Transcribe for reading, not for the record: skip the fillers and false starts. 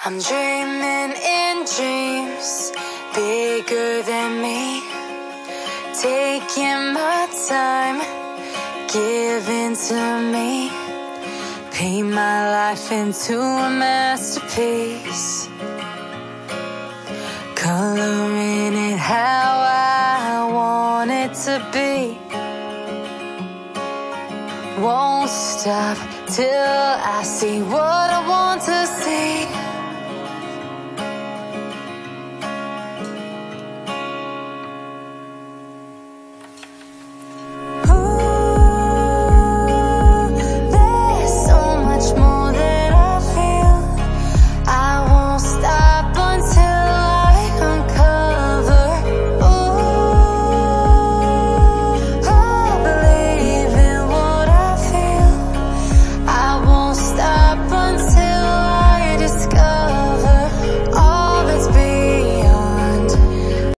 I'm dreaming in dreams bigger than me, taking my time, giving to me, paint my life into a masterpiece, coloring it how I want it to be. Won't stop till I see what I want.